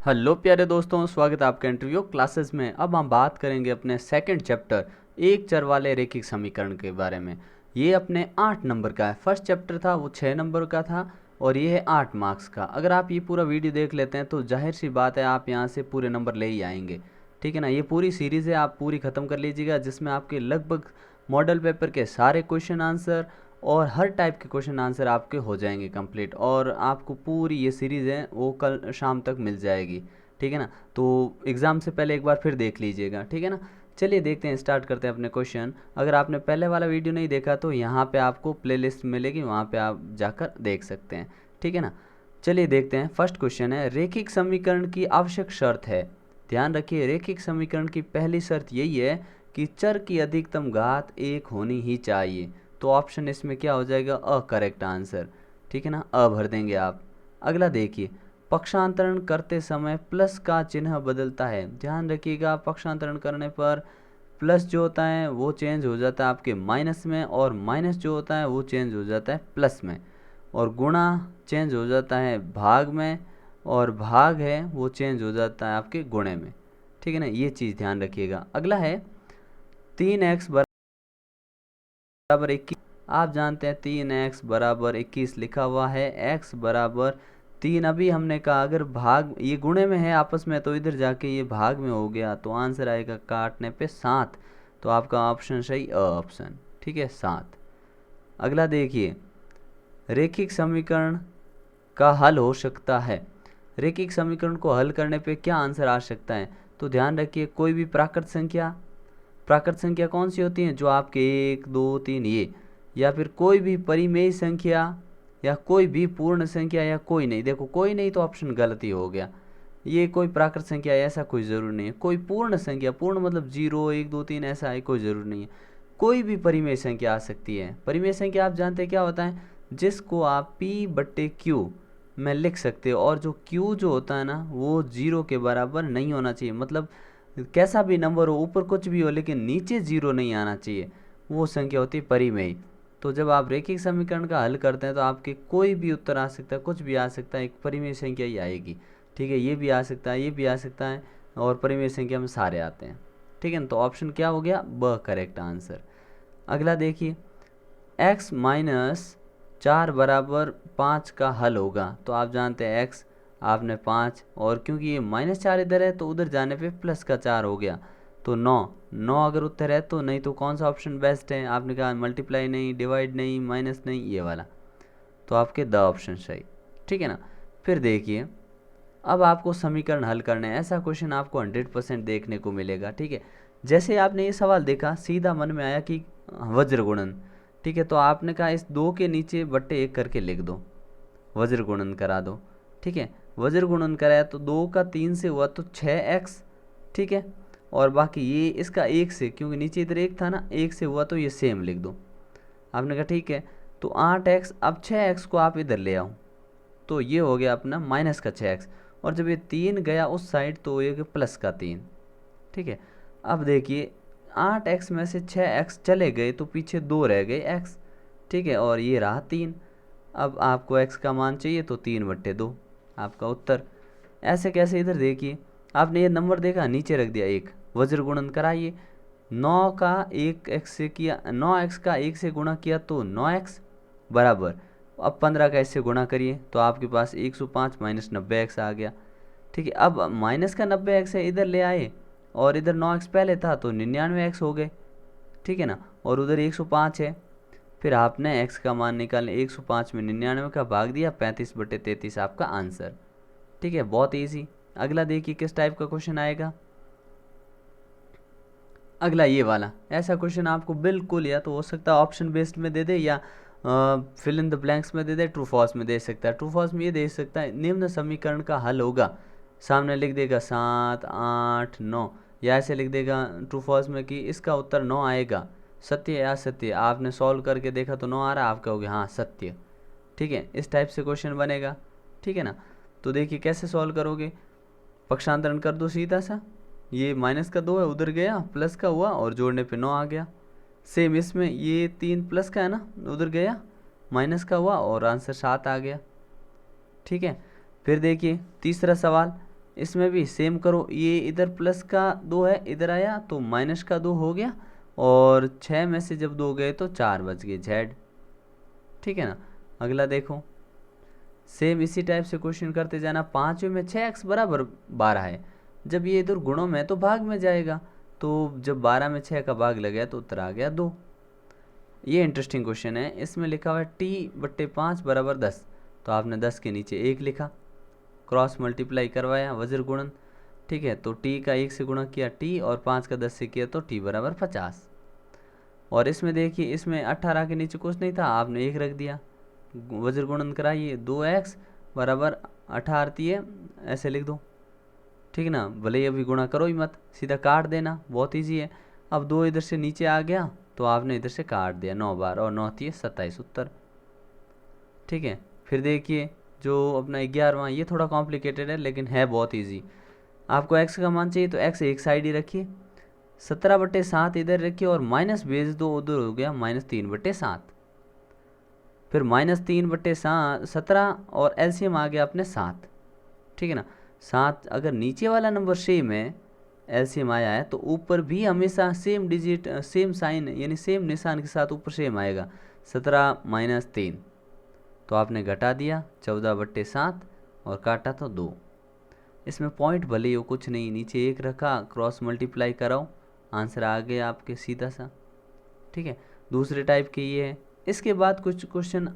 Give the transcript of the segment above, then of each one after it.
Hello प्यारे दोस्तों, स्वागत है आपका इंटरव्यू क्लासेस में। अब हम बात करेंगे अपने सेकंड चैप्टर एक चर वाले रैखिक समीकरण के बारे में। ये अपने 8 नंबर का है। फर्स्ट चैप्टर था वो 6 नंबर का था और ये है 8 मार्क्स का। अगर आप ये पूरा वीडियो देख लेते हैं तो जाहिर सी बात है आप यहाँ से पूरे नंबर ले ही आएंगे। ठीक है ना। ये पूरी सीरीज़ है, आप पूरी ख़त्म कर लीजिएगा, जिसमें आपके लगभग मॉडल पेपर के सारे क्वेश्चन आंसर और हर टाइप के क्वेश्चन आंसर आपके हो जाएंगे कंप्लीट। और आपको पूरी ये सीरीज़ है वो कल शाम तक मिल जाएगी। ठीक है ना। तो एग्ज़ाम से पहले एक बार फिर देख लीजिएगा। ठीक है ना। चलिए देखते हैं, स्टार्ट करते हैं अपने क्वेश्चन। अगर आपने पहले वाला वीडियो नहीं देखा तो यहाँ पे आपको प्लेलिस्ट मिलेगी, वहाँ पे आप जाकर देख सकते हैं। ठीक है ना। चलिए देखते हैं। फर्स्ट क्वेश्चन है, रैखिक समीकरण की आवश्यक शर्त है। ध्यान रखिए, रैखिक समीकरण की पहली शर्त यही है कि चर की अधिकतम घात 1 होनी ही चाहिए। तो ऑप्शन इसमें क्या हो जाएगा? A correct answer. ठीक है ना, अ भर देंगे आप। अगला देखिए, पक्षांतरण करते समय प्लस का चिन्ह बदलता है। ध्यान रखिएगा, पक्षांतरण करने पर प्लस जो होता है वो चेंज हो जाता है आपके माइनस में, और माइनस जो होता है वो चेंज हो जाता है प्लस में, और गुणा चेंज हो जाता है भाग में, और भाग है वो चेंज हो जाता है आपके गुणे में। ठीक है ना, ये चीज़ ध्यान रखिएगा। अगला है 3x बराबर 21। आप जानते हैं 3x बराबर 21 लिखा हुआ है, x बराबर 3। अभी हमने कहा अगर भाग ये गुणे में है आपस में तो इधर जाके ये भाग में हो गया, तो आंसर आएगा काटने पे 7। तो आपका ऑप्शन सही अ ऑप्शन। ठीक है, 7। अगला देखिए, रैखिक समीकरण का हल हो सकता है। रैखिक समीकरण को हल करने पे क्या आंसर आ सकता है? तो ध्यान रखिए, कोई भी प्राकृत संख्या, प्राकृत संख्या कौन सी होती है? जो आपके 1 2 3 ये, या फिर कोई भी परिमेय संख्या, या कोई भी पूर्ण संख्या, या कोई नहीं। देखो कोई नहीं तो ऑप्शन गलत ही हो गया। ये कोई प्राकृत संख्या है ऐसा कोई ज़रूर नहीं है। कोई पूर्ण संख्या, पूर्ण मतलब 0 1 2 3 ऐसा है, कोई ज़रूर नहीं है। कोई भी परिमेय संख्या आ सकती है। परिमेय संख्या आप जानते हैं क्या होता है? जिसको आप p/q में लिख सकते हो, और जो q जो होता है ना वो 0 के बराबर नहीं होना चाहिए। मतलब कैसा भी नंबर हो, ऊपर कुछ भी हो, लेकिन नीचे 0 नहीं आना चाहिए, वो संख्या होती है परिमेय। तो जब आप रैखिक समीकरण का हल करते हैं तो आपके कोई भी उत्तर आ सकता है, कुछ भी आ सकता है, एक परिमेय संख्या ही आएगी। ठीक है, ये भी आ सकता है, ये भी आ सकता है, और परिमेय संख्या में सारे आते हैं। ठीक है ना, तो ऑप्शन क्या हो गया? ब करेक्ट आंसर। अगला देखिए, x माइनस 4 बराबर 5 का हल होगा। तो आप जानते हैं x आपने 5, और क्योंकि ये -4 इधर है तो उधर जाने पे प्लस का 4 हो गया, तो 9। 9 अगर उत्तर है तो, नहीं तो कौन सा ऑप्शन बेस्ट है? आपने कहा मल्टीप्लाई नहीं, डिवाइड नहीं, माइनस नहीं, ये वाला। तो आपके द ऑप्शन सही। ठीक है ना। फिर देखिए, अब आपको समीकरण हल करना है। ऐसा क्वेश्चन आपको 100% देखने को मिलेगा। ठीक है, जैसे आपने ये सवाल देखा सीधा मन में आया कि वज्र गुणन। ठीक है, तो आपने कहा इस 2 के नीचे बट्टे 1 करके लिख दो, वज्र गुणन करा दो। ठीक है, वज्र गुणन कराया तो 2 का 3 से हुआ तो 6x। ठीक है, और बाकी ये इसका 1 से, क्योंकि नीचे इधर 1 था ना, 1 से हुआ तो ये सेम लिख दो। आपने कहा ठीक है, तो 8x, अब 6x को आप इधर ले आओ, तो ये हो गया अपना माइनस का 6x, और जब ये 3 गया उस साइड तो ये प्लस का 3। ठीक है, अब देखिए 8x में से 6x चले गए तो पीछे 2 रह गए x। ठीक है, और ये रहा 3। अब आपको x का मान चाहिए तो 3/2 आपका उत्तर। ऐसे कैसे? इधर देखिए, आपने ये नंबर देखा, नीचे रख दिया 1, वज्र गुणन कराइए। 9 का 1x से किया, 9x का 1 से गुणा किया तो 9x बराबर, अब 15 का इससे गुणा करिए तो आपके पास 105 माइनस 90x आ गया। ठीक है, अब माइनस का 90x है, इधर ले आए, और इधर 9x पहले था तो 99x हो गए। ठीक है ना, और उधर 105 है। फिर आपने x का मान निकालने, 105 में 99 का भाग दिया, 35/33 आपका आंसर। ठीक है, बहुत ईजी। अगला देखिए किस टाइप का क्वेश्चन आएगा। अगला ये वाला, ऐसा क्वेश्चन आपको बिल्कुल या तो हो सकता है ऑप्शन बेस्ड में दे दे, या फिल इन द ब्लैंक्स में दे दे, ट्रू फॉल्स में दे सकता है। ट्रू फॉल्स में ये दे सकता है, निम्न समीकरण का हल होगा, सामने लिख देगा 7 8 9, या ऐसे लिख देगा ट्रू फॉल्स में कि इसका उत्तर 9 आएगा। सत्य या असत्य, आपने सॉल्व करके देखा तो 9 आ रहा है, आप कहोगे हाँ सत्य। ठीक है, इस टाइप से क्वेश्चन बनेगा। ठीक है ना, तो देखिए कैसे सॉल्व करोगे। पक्षांतरण कर दो सीधा सा, ये माइनस का 2 है उधर गया, प्लस का हुआ और जोड़ने पे 9 आ गया। सेम इसमें ये 3 प्लस का है ना, उधर गया माइनस का हुआ और आंसर 7 आ गया। ठीक है, फिर देखिए तीसरा सवाल, इसमें भी सेम करो, ये इधर प्लस का 2 है, इधर आया तो माइनस का 2 हो गया, और 6 में से जब 2 गए तो 4 बच गए जेड। ठीक है ना। अगला देखो, सेम इसी टाइप से क्वेश्चन करते जाना। 5वें में 6x बराबर 12 है, जब ये इधर गुणों में तो भाग में जाएगा, तो जब 12 में 6 का भाग लग गया तो उत्तर आ गया 2। ये इंटरेस्टिंग क्वेश्चन है। इसमें लिखा हुआ है t/5 बराबर 10, तो आपने 10 के नीचे 1 लिखा, क्रॉस मल्टीप्लाई करवाया, वज्र गुणन। ठीक है, तो t का 1 से गुणा किया t, और 5 का 10 से किया तो t बराबर 50। और इसमें देखिए, इसमें 18 के नीचे कुछ नहीं था, आपने 1 रख दिया, वज्र गुणन कराइए, 2x बराबर 18 ऐसे लिख दो। ठीक है ना, भले ही अभी गुणा करो ही मत, सीधा काट देना, बहुत ईजी है। अब 2 इधर से नीचे आ गया तो आपने इधर से काट दिया, 9 बार और 9 27 उत्तर। ठीक है, फिर देखिए जो अपना 11वां, ये थोड़ा कॉम्प्लिकेटेड है लेकिन है बहुत ईजी। आपको x का मान चाहिए तो x एक साइड ही रखिए, 17/7 इधर रखिए, और माइनस भेज दो, उधर हो गया -3/7। फिर -3/17 और एलसीएम आ गया अपने 7। ठीक है ना, 7 अगर नीचे वाला नंबर सेम है, एलसीएम आया है, तो ऊपर भी हमेशा सेम डिजिट, सेम साइन, यानी सेम निशान के साथ ऊपर सेम आएगा। 17 - 3, तो आपने घटा दिया 14/7 और काटा तो 2। इसमें पॉइंट भले ही हो, कुछ नहीं, नीचे 1 रखा, क्रॉस मल्टीप्लाई कराओ, आंसर आ गया आपके सीधा सा। ठीक है, दूसरे टाइप के ये है। इसके बाद कुछ क्वेश्चन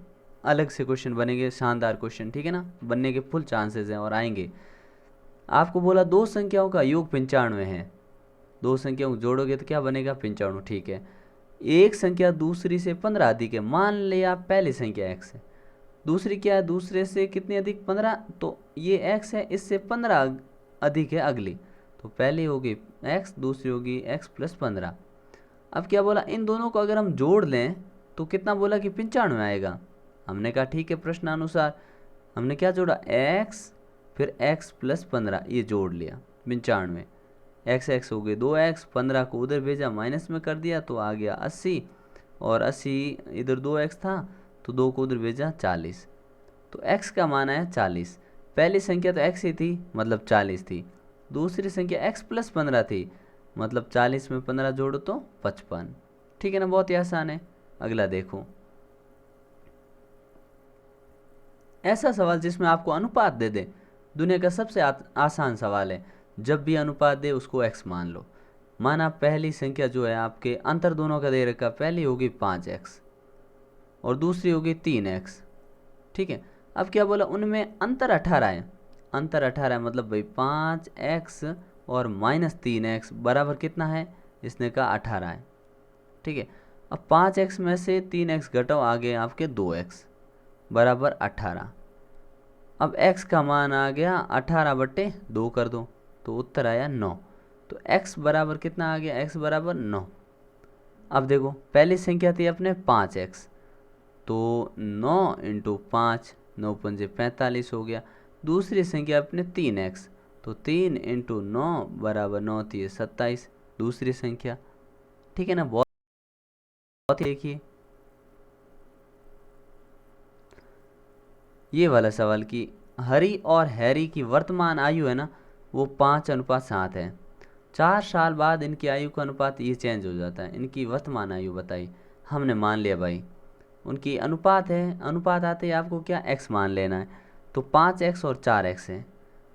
अलग से क्वेश्चन बनेंगे, शानदार क्वेश्चन, ठीक है ना, बनने के फुल चांसेस हैं और आएंगे। आपको बोला दो संख्याओं का योग 95 है, दो संख्याओं को जोड़ोगे तो क्या बनेगा, 95। ठीक है, एक संख्या दूसरी से 15 अधिक है, मान लिया पहली संख्या x है, दूसरी क्या है, दूसरे से कितनी अधिक, 15, तो ये x है, इससे 15 अधिक है अगली, तो पहली होगी x, दूसरी होगी x + 15। अब क्या बोला, इन दोनों को अगर हम जोड़ लें तो कितना बोला कि 95 आएगा। हमने कहा ठीक है, प्रश्नानुसार हमने क्या जोड़ा, x फिर x + 15, ये जोड़ लिया 95। x हो गए 2x, 15 को उधर भेजा, माइनस में कर दिया तो आ गया 80, और 80 इधर 2x था तो 2 को उधर भेजा 40, तो x का मान आया 40। पहली संख्या तो x ही थी मतलब 40 थी, दूसरी संख्या x + 15 थी मतलब 40 में 15 जोड़ो तो 55। ठीक है ना, बहुत ही आसान है। अगला देखो, ऐसा सवाल जिसमें आपको अनुपात दे दे, दुनिया का सबसे आसान सवाल है। जब भी अनुपात दे उसको x मान लो। माना पहली संख्या जो है आपके अंतर दोनों का दे रखा, पहली होगी 5x और दूसरी होगी 3x। ठीक है, अब क्या बोला, उनमें अंतर 18 है, अंतर 18 है मतलब भाई 5x और -3x बराबर कितना है, इसने कहा 18 है। ठीक है, अब 5x में से 3x घटाओ, आगे आपके 2x बराबर 18। अब x का मान आ गया 18/2 कर दो तो उत्तर आया 9, तो x बराबर कितना आ गया, x बराबर 9। अब देखो पहली संख्या थी अपने 5x, तो 9 × 5, 9 × 5 = 45 हो गया। दूसरी संख्या अपने 3x, तो 3 × 9 बराबर 9 थी 27, दूसरी संख्या। ठीक है ना, बहुत देखिए ये वाला सवाल कि हरी और हैरी की वर्तमान आयु है ना, वो 5:7 है। 4 साल बाद इनकी आयु का अनुपात ये चेंज हो जाता है। इनकी वर्तमान आयु बताई, हमने मान लिया भाई उनकी अनुपात है, अनुपात आते ही आपको क्या x मान लेना है, तो 5x और 4x है।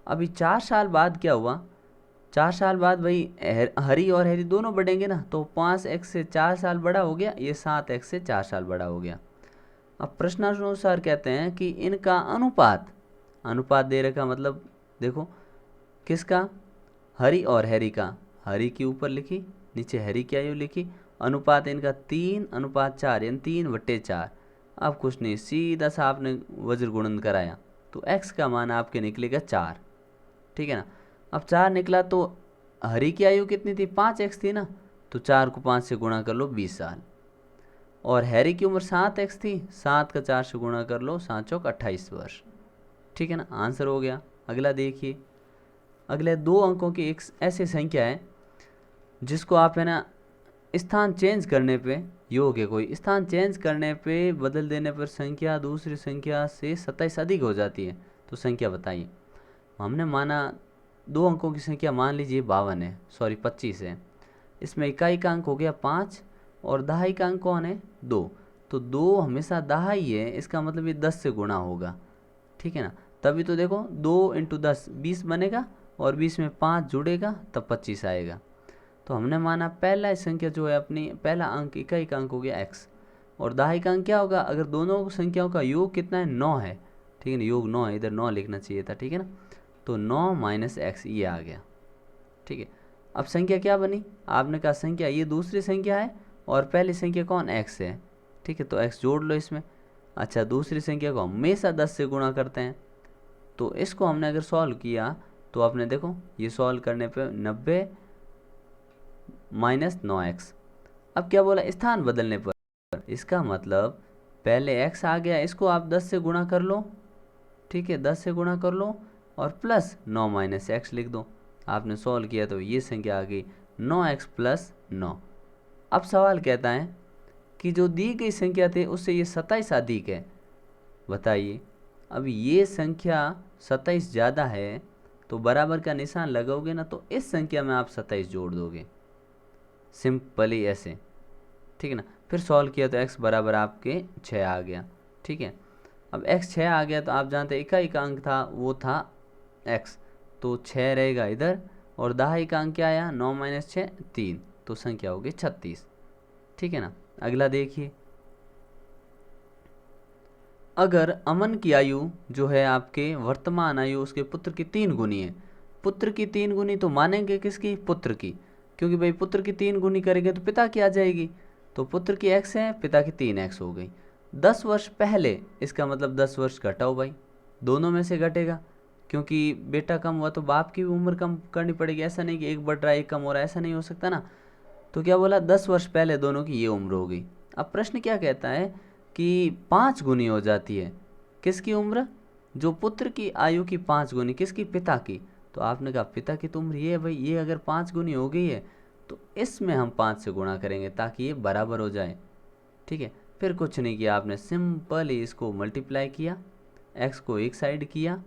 अभी 4 साल बाद क्या हुआ, 4 साल बाद भाई हरी और हैरी दोनों बढ़ेंगे ना, तो 5x से 4 साल बड़ा हो गया, ये 7x से 4 साल बड़ा हो गया। अब प्रश्नानुसार कहते हैं कि इनका अनुपात, अनुपात दे रखा मतलब देखो किसका, हरी और हैरी का, हरी की ऊपर लिखी, नीचे हैरी की आयु लिखी, अनुपात इनका 3:4 यानी 3/4। अब कुछ नहीं, सीधा सा आपने वज्र गुणन कराया तो x का मान आपके निकलेगा 4। ठीक है ना, अब 4 निकला तो हरी की आयु कितनी थी, 5x थी ना, तो 4 को 5 से गुणा कर लो 20 साल, और हैरी की उम्र 7x थी, 7 का 4 से गुणा कर लो, 7 चौक 28 वर्ष। ठीक है ना, आंसर हो गया। अगला देखिए, अगले 2 अंकों की एक ऐसी संख्या है जिसको आप है ना स्थान चेंज करने पे, योग है कोई, स्थान चेंज करने पे बदल देने पर संख्या दूसरी संख्या से 27 अधिक हो जाती है, तो संख्या बताइए। हमने माना दो अंकों की संख्या मान लीजिए 52 है, सॉरी 25 है। इसमें इकाई का अंक हो गया 5 और दहाई का अंक कौन है 2। तो 2 हमेशा दहाई है, इसका मतलब ये 10 से गुणा होगा, ठीक है ना। तभी तो देखो 2 इंटू 10 20 बनेगा और 20 में 5 जुड़ेगा तब 25 आएगा। तो हमने माना पहला संख्या जो है अपनी, पहला अंक इकाई का अंक हो गया x और दहाई का अंक क्या होगा, अगर दोनों संख्याओं का योग कितना है 9 है, ठीक है ना, योग 9 है, इधर 9 लिखना चाहिए था, ठीक है ना। तो 9 माइनस एक्स ये आ गया, ठीक है। अब संख्या क्या बनी, आपने कहा संख्या ये दूसरी संख्या है और पहली संख्या कौन x है, ठीक है, तो x जोड़ लो इसमें। अच्छा, दूसरी संख्या को हमेशा 10 से गुणा करते हैं, तो इसको हमने अगर सॉल्व किया तो आपने देखो ये सॉल्व करने पे 90 माइनस 9x। अब क्या बोला, स्थान बदलने पर, इसका मतलब पहले x आ गया, इसको आप 10 से गुणा कर लो, ठीक है, 10 से गुणा कर लो और प्लस 9 माइनस एक्स लिख दो। आपने सॉल्व किया तो ये संख्या आ गई 9x प्लस 9। अब सवाल कहता है कि जो दी गई संख्या थी उससे ये 27 अधिक है, बताइए। अब ये संख्या 27 ज़्यादा है तो बराबर का निशान लगाओगे ना, तो इस संख्या में आप 27 जोड़ दोगे, सिंपली ऐसे, ठीक है ना। फिर सॉल्व किया तो x बराबर आपके 6 आ गया, ठीक है। अब x 6 आ गया तो आप जानते इकाई का अंक था वो था x, तो 6 रहेगा इधर और दहाई का अंक क्या आया 9 माइनस 6 3, तो संख्या होगी 36, ठीक है ना। अगला देखिए, अगर अमन की आयु जो है आपके वर्तमान आयु उसके पुत्र की 3 गुनी है, पुत्र की 3 गुनी तो मानेंगे किसकी, पुत्र की, क्योंकि भाई पुत्र की 3 गुनी करेंगे तो पिता की आ जाएगी, तो पुत्र की x है, पिता की 3x हो गई। 10 वर्ष पहले, इसका मतलब 10 वर्ष घटाओ भाई, दोनों में से घटेगा, क्योंकि बेटा कम हुआ तो बाप की भी उम्र कम करनी पड़ेगी, ऐसा नहीं कि एक बढ़ रहा है एक कम हो रहा है, ऐसा नहीं हो सकता ना। तो क्या बोला, 10 वर्ष पहले दोनों की ये उम्र हो गई। अब प्रश्न क्या कहता है कि 5 गुनी हो जाती है किसकी उम्र, जो पुत्र की आयु की 5 गुनी, किसकी, पिता की। तो आपने कहा पिता की तो उम्र ये है भाई, ये अगर 5 गुनी हो गई है तो इसमें हम 5 से गुणा करेंगे ताकि ये बराबर हो जाए, ठीक है। फिर कुछ नहीं किया आपने, सिंपल ही इसको मल्टीप्लाई किया, x को एक साइड किया,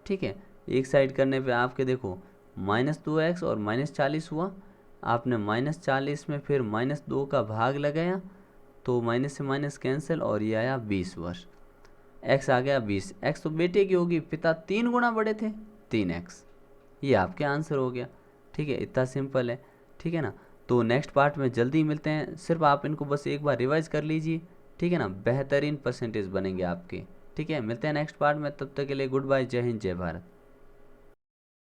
ठीक है। एक साइड करने पे आपके देखो -2x और -40 हुआ, आपने -40 में फिर -2 का भाग लगाया तो माइनस से माइनस कैंसिल और ये आया 20 वर्ष, x आ गया 20। x तो बेटे की होगी, पिता 3 गुना बड़े थे 3x, ये आपके आंसर हो गया, ठीक है। इतना सिंपल है, ठीक है ना। तो नेक्स्ट पार्ट में जल्दी मिलते हैं, सिर्फ आप इनको बस एक बार रिवाइज कर लीजिए, ठीक है ना, बेहतरीन परसेंटेज बनेंगे आपके, ठीक है। मिलते हैं नेक्स्ट पार्ट में, तब तक के लिए गुड बाय, जय हिंद जय भारत।